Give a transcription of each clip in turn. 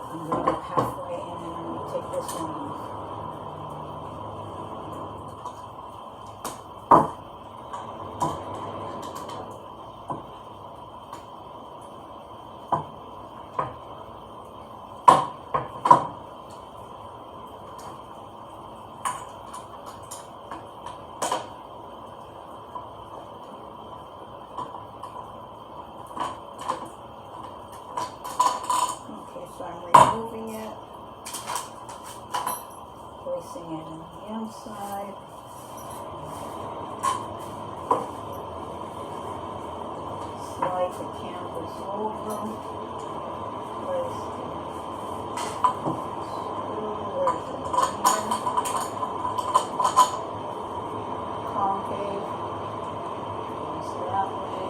I'm going halfway in and I'm going to take this one off. So I'm removing it, placing it on the inside. Slide the canvas over, place the screw, where's it here? Concave, goes that way.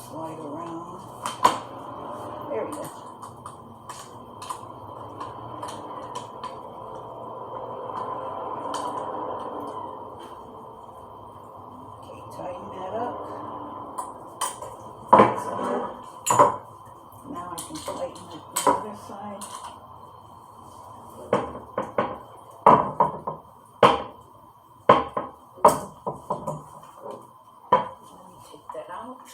Slide around. There we go. Okay, tighten that up. Now I can tighten it the other side. Let me take that out.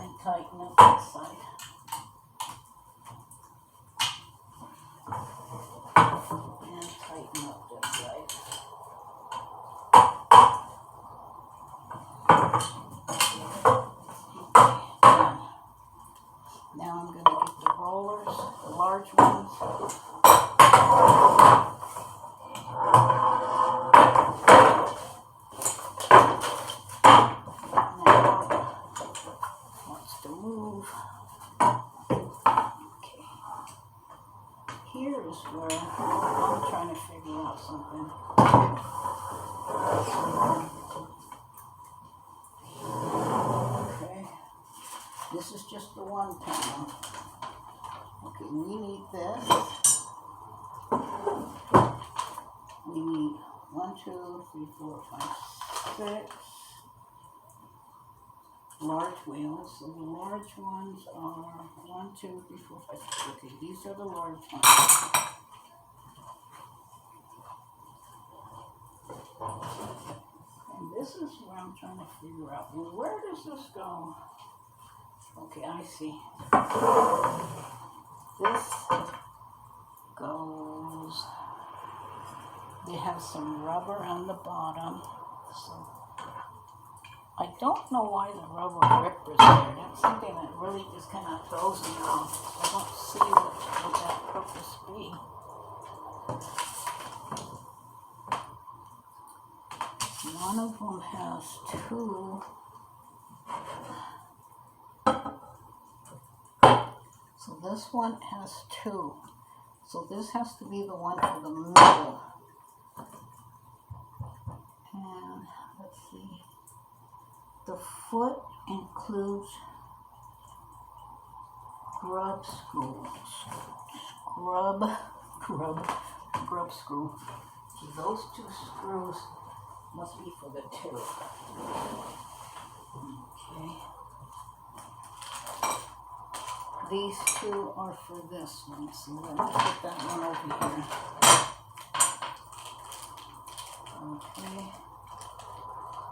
And tighten up this side. And tighten up this side. Now I'm going to get the rollers, the large ones. Now, wants to move. Okay. Here's where I'm trying to figure out something. Okay. This is just the one panel. Okay, we need this. We need 1, 2, 3, 4, 5, 6 large wheels. So the large ones are 1, 2, 3, 4, 5, 6. Okay, these are the large ones. And this is where I'm trying to figure out. Well, where does this go? Okay, I see. This goes, they have some rubber on the bottom, so I don't know why the rubber grip is there. That's something that really just kind of throws me off. I don't see what that purpose be. One of them has 2. So this one has 2. So this has to be the one for the middle. And let's see. The foot includes grub screw. Grub screw. So those two screws must be for the two. Okay. These two are for this one, so let me put that one over here. Okay.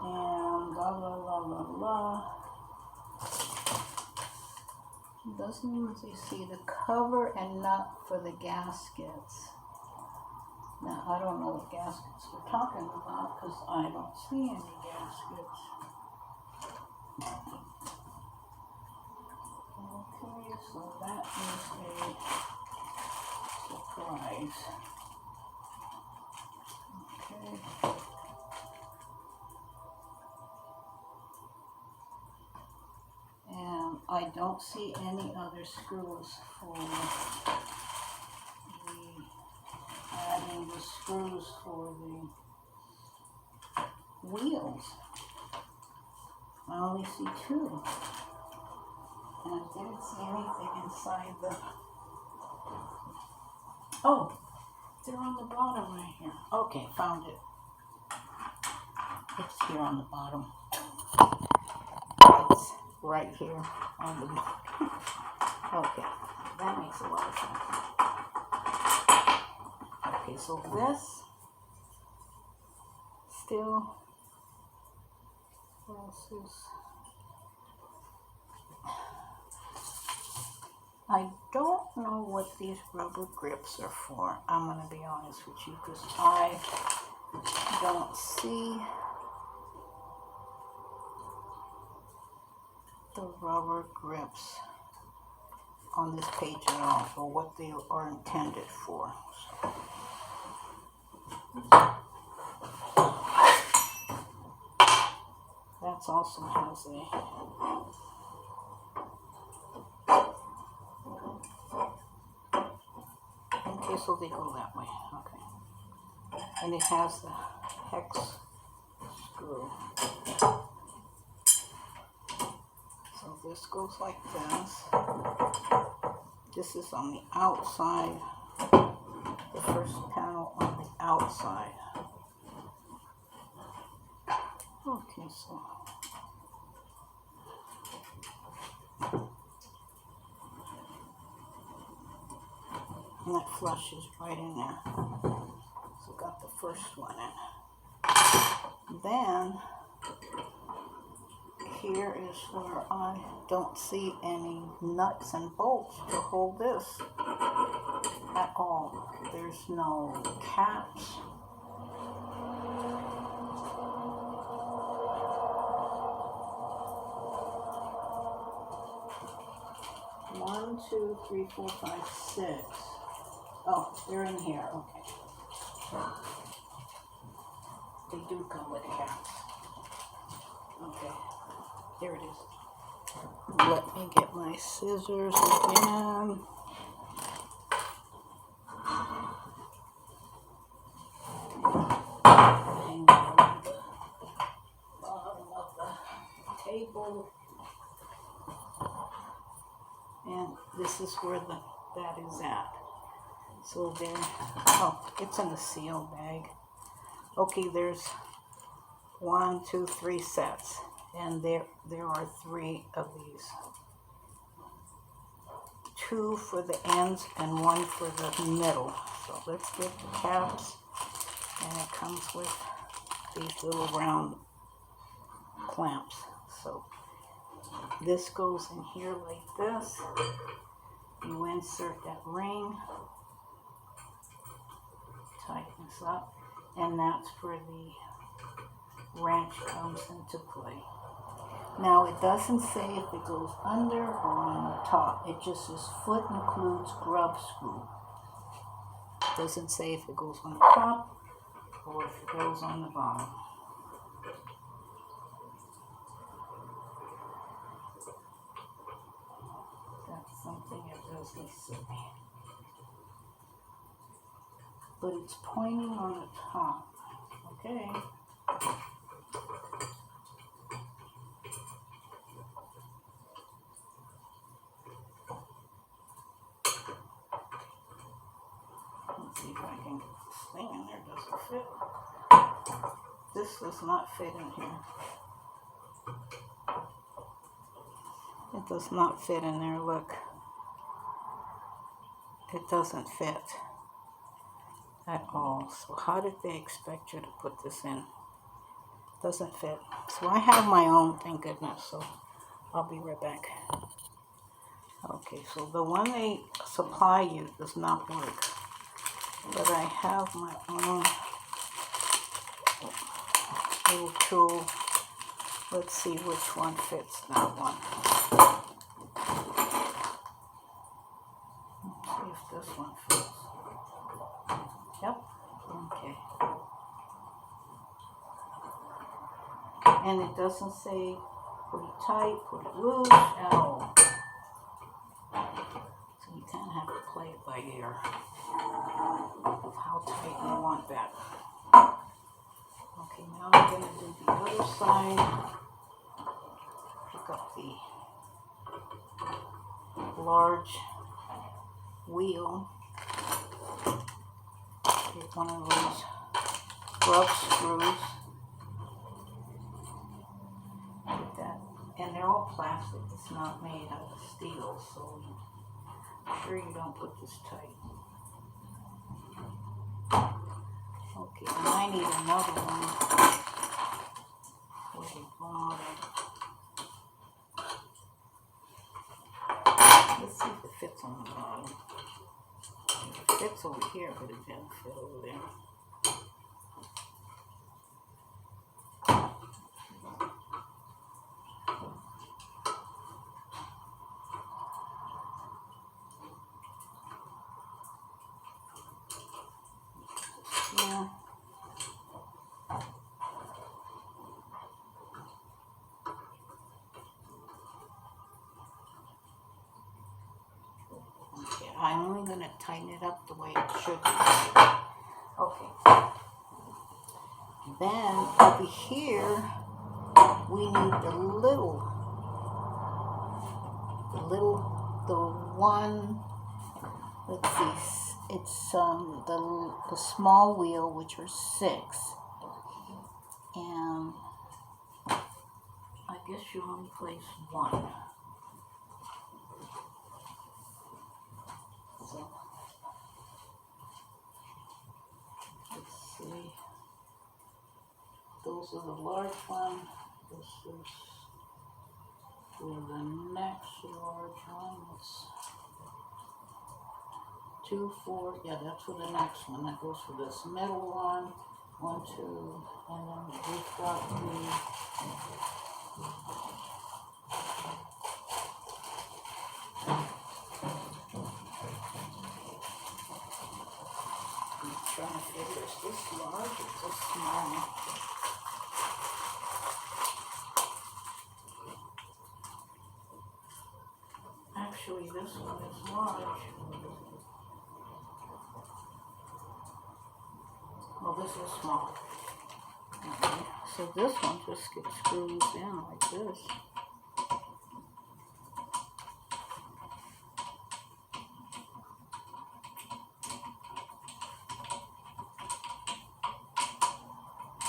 And blah, blah, blah, blah, blah. Doesn't you see the cover and nut for the gaskets? Now, I don't know what gaskets we're talking about because I don't see any gaskets. Okay, so that is a surprise. Okay. And I don't see any other screws for adding the screws for the wheels. I only see two. And I didn't see anything inside the... Oh, they're on the bottom right here. Okay, found it. It's here on the bottom. It's right here on the bottom. Okay, that makes a lot of sense. Okay, so this still... This is... I don't know what these rubber grips are for. I'm going to be honest with you because I don't see the rubber grips on this page at all, or what they are intended for. So. That also has a... Okay, so they go that way. Okay. And it has the hex screw. So this goes like this. This is on the outside. The first panel on the outside. Okay, so... And that flushes right in there. So got the first one in. Then, here is where I don't see any nuts and bolts to hold this at all. There's no caps. One, two, three, four, five, six. Oh, they're in here, okay. They do come with caps. Okay, here it is. Let me get my scissors again. Hang on the bottom of the table. And this is where that is at. So there, oh, it's in the seal bag. Okay, there's 1, 2, 3 sets, and there are 3 of these. 2 for the ends and 1 for the middle. So let's get the caps, and it comes with these little round clamps. So this goes in here like this. You insert that ring. Tighten this up, and that's where the wrench comes into play. Now it doesn't say if it goes under or on the top. It just says foot includes grub screw. It doesn't say if it goes on the top or if it goes on the bottom. That's something it doesn't say. But it's pointing on the top. Okay. fit? This does not fit in here. It does not fit in there, look. It doesn't fit at all. So how did they expect you to put this in? Doesn't fit. So I have my own, thank goodness. So I'll be right back. Okay, so the one they supply you does not work. But I have my own little tool. Let's see which one fits that one. Let's see if this one fits. Yep. Okay. And it doesn't say put it tight, put it loose at all. So you kind of have to play it by ear of how tight you want that. Okay, now I'm going to do the other side. Pick up the large wheel. Get one of those rub screws. Get that. And they're all plastic. It's not made out of steel, so I'm sure you don't put this tight. Okay, and I need another one for the bottom. Let's see if it fits on the bottom. It fits over here, but it doesn't fit over there. Yeah. Okay, I'm only going to tighten it up the way it should be. Okay. Then over here, we need the one, let's see, it's the small wheel, which are 6. And I guess you only place 1. So, let's see. Those are the large one. This is for the next large one. It's 2, 4. Yeah, that's for the next one. That goes for this middle one. 1, 2, and then we've got I'm trying to figure, is this large or is this small? Actually, this one is large. Well, this is small. Okay. So this one just gets screwed in like this.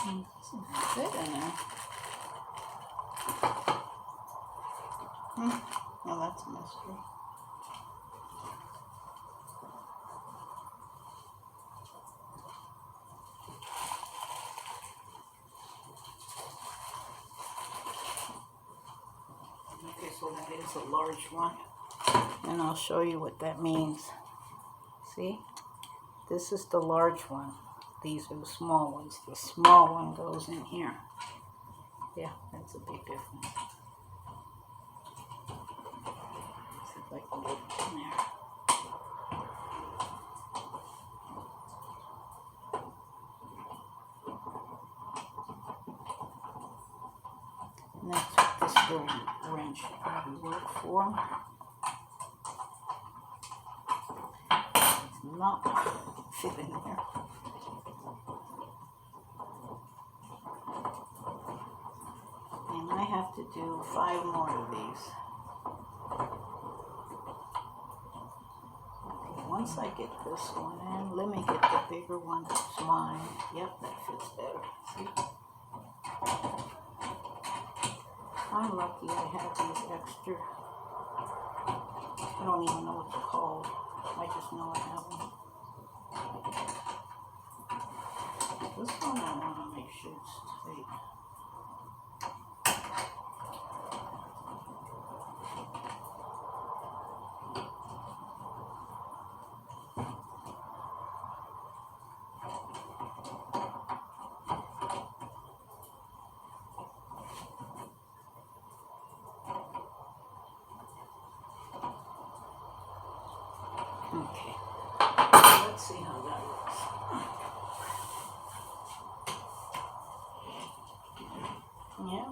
It doesn't fit in there. Well, that's a mystery. Okay, so that is a large one. And I'll show you what that means. See? This is the large one. These are the small ones. The small one goes in here. Yeah, that's a big difference. See if I can get it in there. And that's what this little wrench should probably work for. It's not fit in there. And I have to do 5 more of these. Okay, once I get this one in, let me get the bigger one. That's mine. Yep, that fits better. See? I'm lucky I have these extra. I don't even know what they're called. I just know I have them. This one I want to make sure it's tight. Okay, let's see how that looks. Yeah.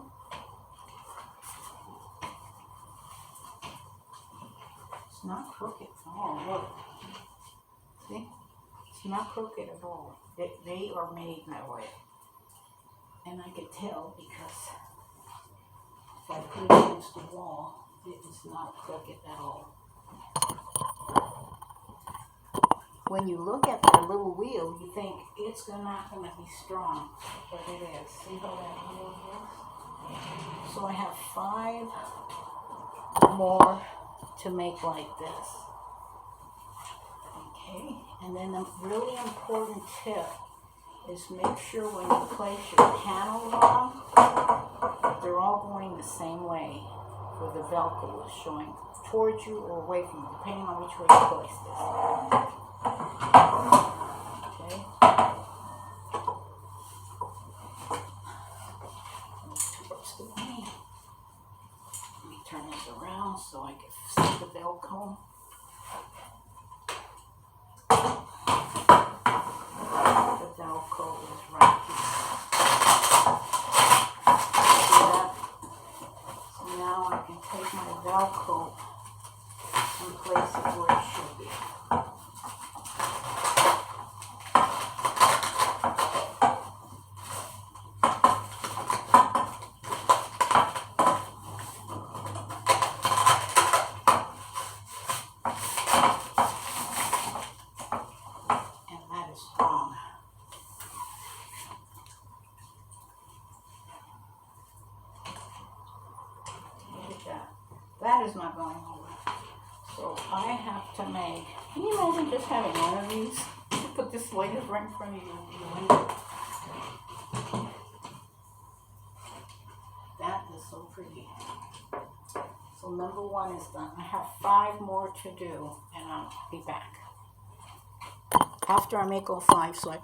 It's not crooked at all, look. See? It's not crooked at all. They are made that way. And I could tell because if I put it against the wall, it is not crooked at all. When you look at that little wheel, you think it's not going to be strong, but it is. See how that wheel is? So I have 5 more to make like this. Okay, and then a really important tip is make sure when you place your panels on, they're all going the same way, for the Velcro is showing towards you or away from you, depending on which way you place this. Okay. Towards the way. Let me turn this around so I can see the Velcro. The Velcro is right here. See that? So now I can take my Velcro and place it where it should be. That is not going over. So I have to make, can you imagine just having one of these? You put this lighter right in front of your window. That is so pretty. So number 1 is done. I have 5 more to do and I'll be back. After I make all 5, so I